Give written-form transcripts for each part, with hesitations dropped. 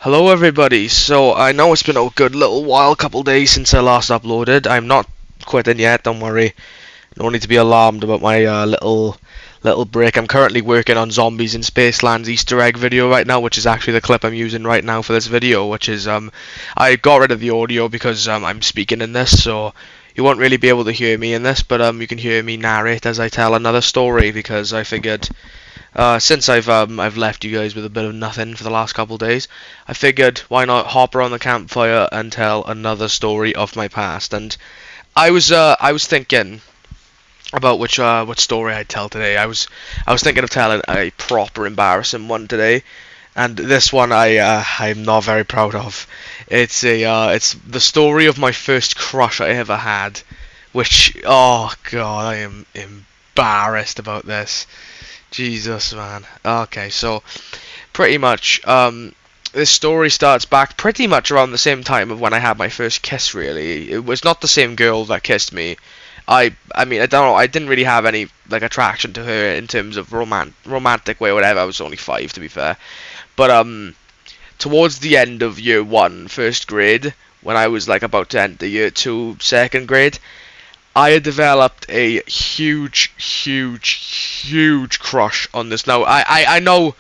Hello everybody, so I know it's been a good little while, couple days since I last uploaded. I'm not quitting yet, don't worry. No need to be alarmed about my little break. I'm currently working on Zombies in Spaceland's Easter egg video right now, which is actually the clip I'm using right now for this video, which is I got rid of the audio because I'm speaking in this, so you won't really be able to hear me in this, but you can hear me narrate as I tell another story because I figured since I've left you guys with a bit of nothing for the last couple of days, I figured why not hop around the campfire and tell another story of my past. And I was thinking about what story I'd tell today. I was thinking of telling a proper embarrassing one today, and this one I'm not very proud of. It's the story of my first crush I ever had, which, oh god, I am embarrassed about this. Jesus, man. Okay, so pretty much, this story starts back pretty much around the same time of when I had my first kiss. Really, it was not the same girl that kissed me. I mean, I don't know. I didn't really have any like attraction to her in terms of romantic way or whatever. I was only 5, to be fair. But towards the end of year 1, first grade, when I was like about to enter year 2, second grade, I had developed a huge crush on this. Now, I know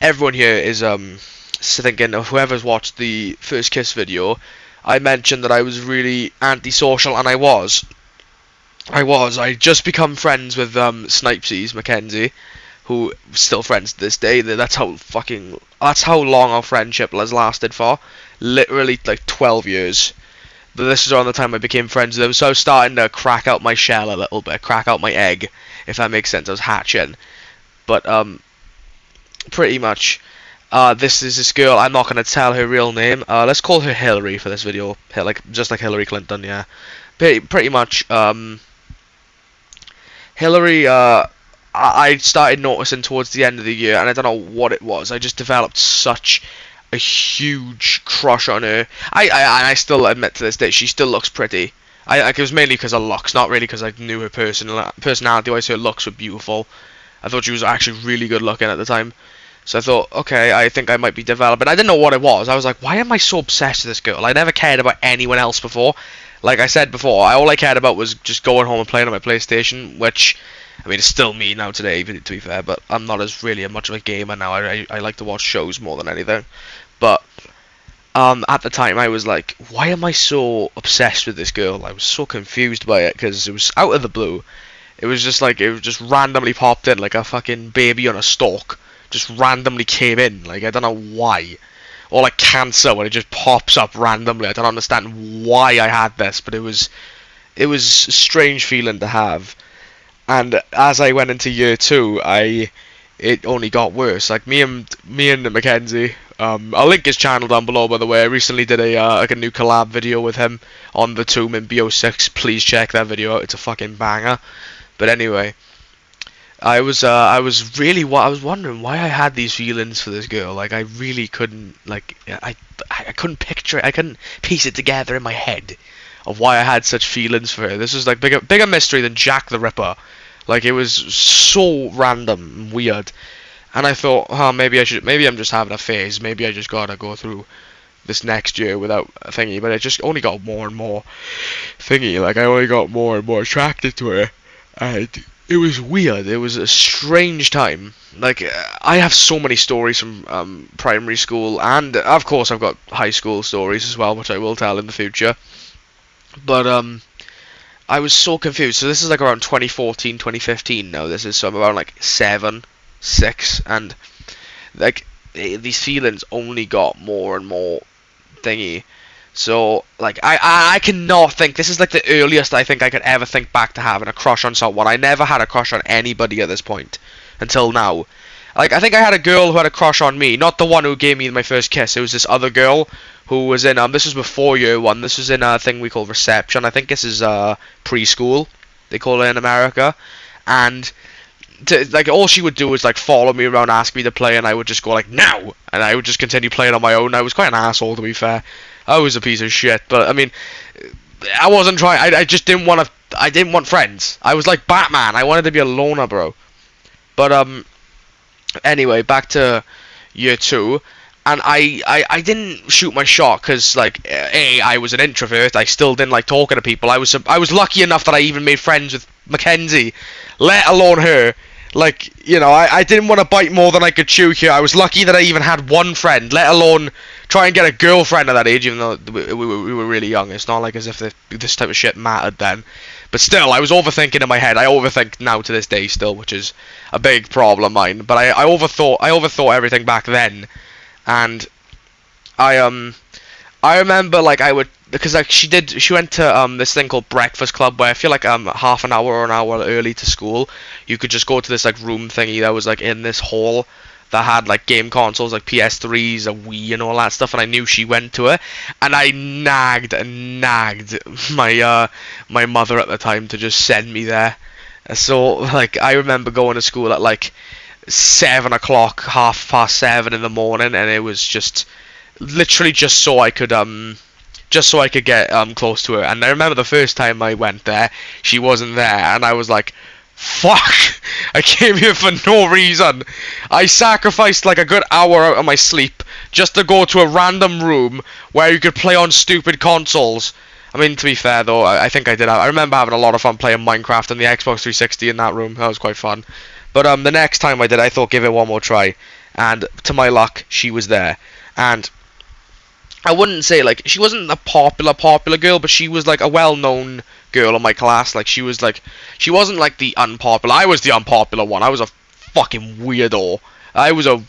everyone here is thinking, of whoever's watched the first kiss video, I mentioned that I was really antisocial, and I was. I just become friends with Snipesies Mackenzie, who still friends to this day. That's how long our friendship has lasted for. Literally like 12 years. But this is around the time I became friends with him, so I was starting to crack out my shell a little bit, crack out my egg, if that makes sense. I was hatching. But pretty much, this is this girl. I'm not gonna tell her real name. Let's call her Hillary for this video, just like Hillary Clinton. Yeah, pretty much. Hillary. I started noticing towards the end of the year, and I don't know what it was. I just developed such a huge crush on her. I still admit to this day she still looks pretty. It was mainly because of looks, not really because I knew her personality-wise. Her looks were beautiful. I thought she was actually really good looking at the time. So I thought, okay, I think I might be developing. I didn't know what it was. I was like, why am I so obsessed with this girl? I never cared about anyone else before. Like I said before, all I cared about was just going home and playing on my PlayStation, which, I mean, it's still me now today, to be fair, but I'm not as really much of a gamer now. I like to watch shows more than anything. But at the time, I was like, why am I so obsessed with this girl? I was so confused by it, because it was out of the blue. It was just like, it was just randomly popped in, like a fucking baby on a stalk. Just randomly came in, like, I don't know why. Or like cancer, when it just pops up randomly. I don't understand why I had this, but it was a strange feeling to have. And as I went into year 2, it only got worse. Like me and Mackenzie. I'll link his channel down below, by the way. I recently did a new collab video with him on the Tomb in BO6. Please check that video out. It's a fucking banger. But anyway, I was wondering why I had these feelings for this girl. Like I really couldn't I couldn't picture it. I couldn't piece it together in my head of why I had such feelings for her. This was like bigger mystery than Jack the Ripper. Like it was so random and weird. And I thought, oh, maybe I'm just having a phase. Maybe I just gotta go through this next year without a thingy. But it just only got more and more thingy. Like I only got more and more attracted to her. And it was weird. It was a strange time. Like I have so many stories from primary school, and of course I've got high school stories as well, which I will tell in the future. But I was so confused. So this is like around 2014, 2015 now. This is, so I'm around like 7, 6, and like these feelings only got more and more thingy. So like I cannot think. This is like the earliest I think I could ever think back to having a crush on someone. I never had a crush on anybody at this point until now. Like I think I had a girl who had a crush on me, not the one who gave me my first kiss. It was this other girl who was in this was before year 1. This was in a thing we call reception. I think this is preschool, they call it in America. And like all she would do was like follow me around, ask me to play, and I would just go like no, and I would just continue playing on my own. I was quite an asshole, to be fair. I was a piece of shit, but I mean, I wasn't trying. I just didn't want to. I didn't want friends. I was like Batman. I wanted to be a loner, bro. But anyway, back to year 2, and I didn't shoot my shot because, like, I was an introvert. I still didn't like talking to people. I was lucky enough that I even made friends with Mackenzie, let alone her. Like, you know, I didn't want to bite more than I could chew here. I was lucky that I even had one friend, let alone try and get a girlfriend at that age, even though we were really young. It's not like as if this type of shit mattered then. But still, I was overthinking in my head. I overthink now to this day still, which is a big problem of mine. But I overthought everything back then. And I remember, like, I would, because like she went to this thing called Breakfast Club, where I feel like half an hour or an hour early to school, you could just go to this like room thingy that was like in this hall that had like game consoles like PS3s, a Wii, and all that stuff. And I knew she went to it, and I nagged my mother at the time to just send me there. So like I remember going to school at like 7 o'clock, 7:30 in the morning, and it was just literally just so I could get close to her. And I remember the first time I went there, she wasn't there, and I was like, fuck, I came here for no reason. I sacrificed like a good hour out of my sleep just to go to a random room where you could play on stupid consoles. I mean, to be fair though, I think I remember having a lot of fun playing Minecraft and the Xbox 360 in that room. That was quite fun. But the next time I did, I thought give it one more try, and to my luck, she was there. And I wouldn't say like she wasn't a popular girl, but she was like a well-known girl in my class. Like she wasn't like the unpopular. I was the unpopular one. I was a fucking weirdo. I was a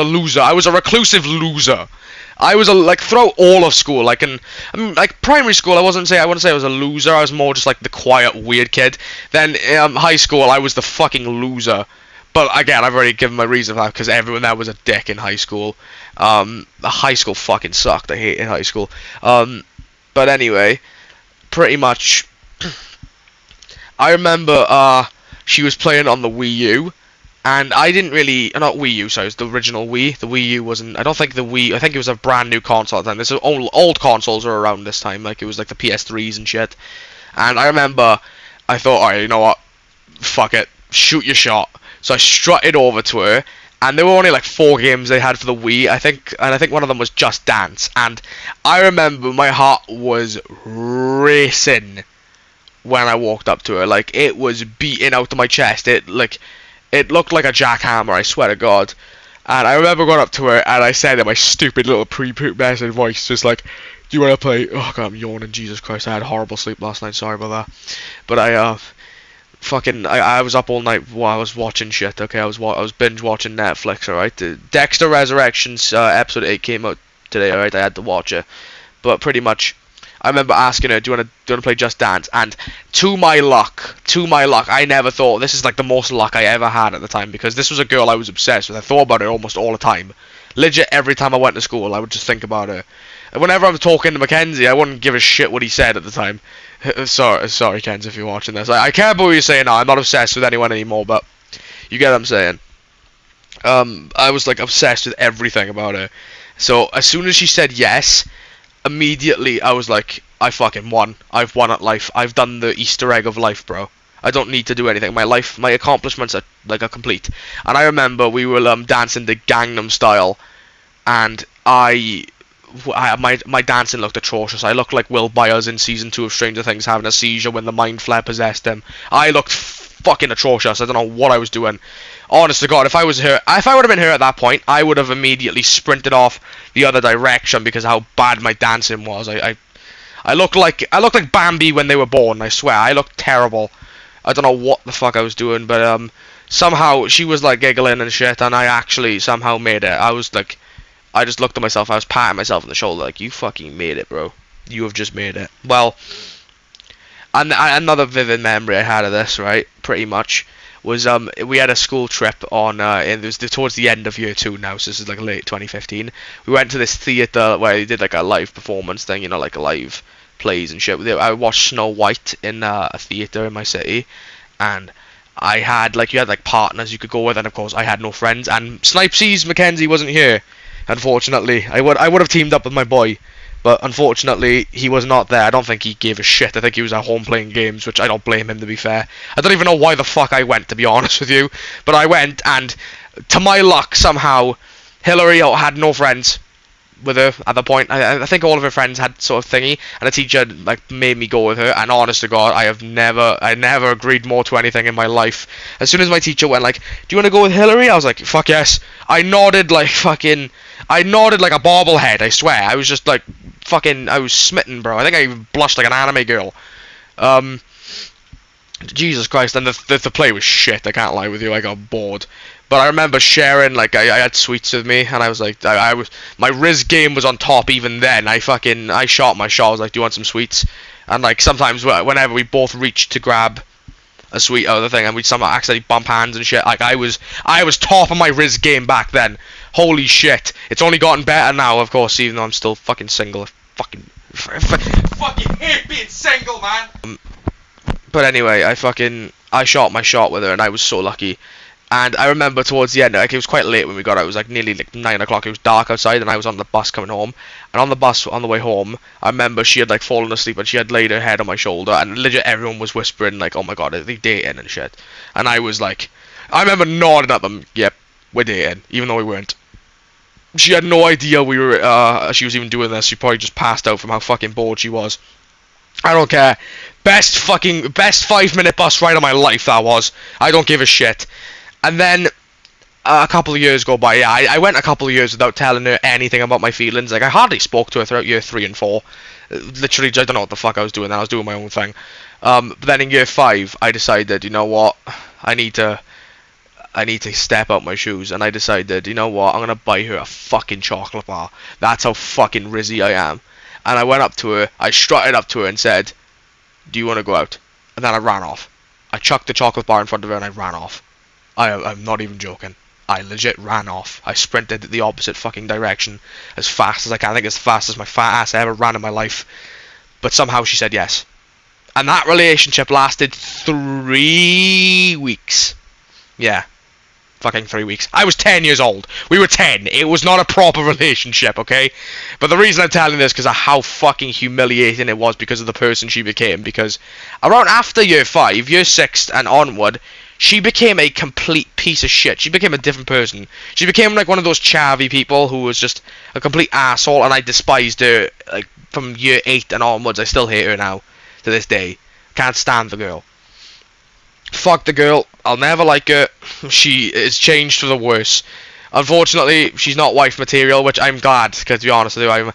loser. I was a reclusive loser. I was like throughout all of school, like like primary school, I wouldn't say I was a loser. I was more just like the quiet weird kid. Then high school, I was the fucking loser. But again, I've already given my reason for that because everyone there was a dick in high school. High school fucking sucked. I hated high school. But anyway, pretty much, I remember she was playing on the Wii U, and I didn't really, not Wii U, sorry, it was the original Wii. The Wii U wasn't, I don't think the Wii, I think it was a brand new console at the time. This old consoles were around this time, like it was like the PS3s and shit. And I remember, I thought, alright, you know what, fuck it, shoot your shot. So I strutted over to her, and there were only like 4 games they had for the Wii, I think one of them was Just Dance. And I remember my heart was racing when I walked up to her. Like, it was beating out of my chest. It looked like a jackhammer, I swear to God. And I remember going up to her, and I said in my stupid little pre-pubescent voice, just like, do you want to play? Oh God, I'm yawning, Jesus Christ, I had horrible sleep last night, sorry about that. But I was up all night while I was watching shit. Okay, I was binge watching Netflix. Alright, Dexter Resurrections episode 8 came out today. Alright, I had to watch it. But pretty much, I remember asking her, "Do you want to play Just Dance?" And to my luck, I never thought, this is like the most luck I ever had at the time, because this was a girl I was obsessed with. I thought about her almost all the time. Legit, every time I went to school, I would just think about her. And whenever I'm talking to Mackenzie, I wouldn't give a shit what he said at the time. Sorry, Kenz, if you're watching this. I can't believe you're saying, no, I'm not obsessed with anyone anymore, but you get what I'm saying. I was like obsessed with everything about her. So as soon as she said yes, immediately I was like, I fucking won. I've won at life. I've done the Easter egg of life, bro. I don't need to do anything. My accomplishments are complete. And I remember we were dancing the Gangnam Style, and my dancing looked atrocious. I looked like Will Byers in season 2 of Stranger Things having a seizure when the mind flare possessed him. I looked fucking atrocious. I don't know what I was doing. Honest to God, if I would have been her at that point, I would have immediately sprinted off the other direction because of how bad my dancing was. I looked like Bambi when they were born. I swear, I looked terrible. I don't know what the fuck I was doing, but somehow she was like giggling and shit, and I actually somehow made it. I just looked at myself, I was patting myself on the shoulder like, you fucking made it, bro. You have just made it. Well, and another vivid memory I had of this, right, pretty much, was we had a school trip on, it was towards the end of year 2 now, so this is like late 2015. We went to this theatre where they did like a live performance thing, you know, like live plays and shit. I watched Snow White in a theatre in my city, and I had, like, you had like partners you could go with, and of course I had no friends, and Snipesy's Mackenzie wasn't here. Unfortunately, I would have teamed up with my boy, but unfortunately he was not there. I don't think he gave a shit. I think he was at home playing games, which I don't blame him, to be fair. I don't even know why the fuck I went, to be honest with you, but I went, and to my luck somehow Hillary had no friends with her at the point. I think all of her friends had sort of thingy, and the teacher like made me go with her. And honest to God, I never agreed more to anything in my life. As soon as my teacher went like, "Do you want to go with Hillary?" I was like, "Fuck yes." I nodded like I nodded like a bobblehead. I swear, I was just like I was smitten, bro. I think I even blushed like an anime girl. Um, Jesus Christ, and the play was shit. I can't lie with you. I got bored. But I remember sharing, like, I had sweets with me, and I was like, my Riz game was on top even then. I shot my shot. I was like, do you want some sweets? And, like, sometimes, whenever we both reached to grab a sweet out of the thing, and we'd somehow accidentally bump hands and shit, like, I was top of my Riz game back then. Holy shit. It's only gotten better now, of course, even though I'm still fucking single. Fucking hate being single, man! But anyway, I shot my shot with her, and I was so lucky. And I remember towards the end, like it was quite late when we got out. It was like nearly like 9 o'clock. It was dark outside, and I was on the bus coming home. And on the bus on the way home, I remember she had like fallen asleep, and she had laid her head on my shoulder, and legit everyone was whispering like, "Oh my God, are they dating and shit?" And I was like, I remember nodding at them. Yep, we're dating, even though we weren't. She had no idea we were. She was even doing this. She probably just passed out from how fucking bored she was. I don't care. Best 5-minute bus ride of my life that was. I don't give a shit. And then a couple of years go by. Yeah, I went a couple of years without telling her anything about my feelings. Like I hardly spoke to her throughout year 3 and 4. Literally, I don't know what the fuck I was doing. I was doing my own thing. But then in year 5, I decided, you know what, I need to step out my shoes, and I decided, you know what, I'm gonna buy her a fucking chocolate bar. That's how fucking rizzy I am. And I went up to her, I strutted up to her and said, "Do you want to go out?" And then I ran off. I chucked the chocolate bar in front of her and I ran off. I'm not even joking. I legit ran off. I sprinted the opposite fucking direction as fast as I can. I think as fast as my fat ass ever ran in my life. But somehow she said yes. And that relationship lasted 3 weeks. Yeah. Fucking 3 weeks. I was 10 years old. We were 10. It was not a proper relationship, okay? But the reason I'm telling this is because of how fucking humiliating it was because of the person she became. Because around after year 5, year 6 and onward, she became a complete piece of shit. She became a different person. She became like one of those chavvy people who was just a complete asshole, and I despised her like from year 8 and onwards. I still hate her now, to this day. Can't stand the girl. Fuck the girl. I'll never like her. She is changed for the worse. Unfortunately, she's not wife material, which I'm glad, because to be honest with you, I'm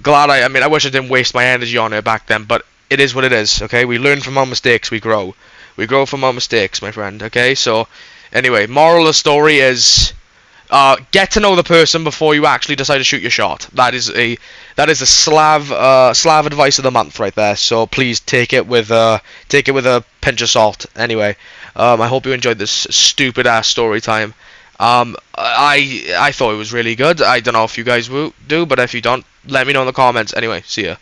glad I mean, I wish I didn't waste my energy on her back then, but it is what it is, okay? We learn from our mistakes, we grow. We grow from our mistakes, my friend, okay? So, anyway, moral of the story is, get to know the person before you actually decide to shoot your shot. That is the Slav advice of the month right there. So please take it with a pinch of salt. Anyway, I hope you enjoyed this stupid ass story time. I thought it was really good. I don't know if you guys do, but if you don't, let me know in the comments. Anyway, see ya.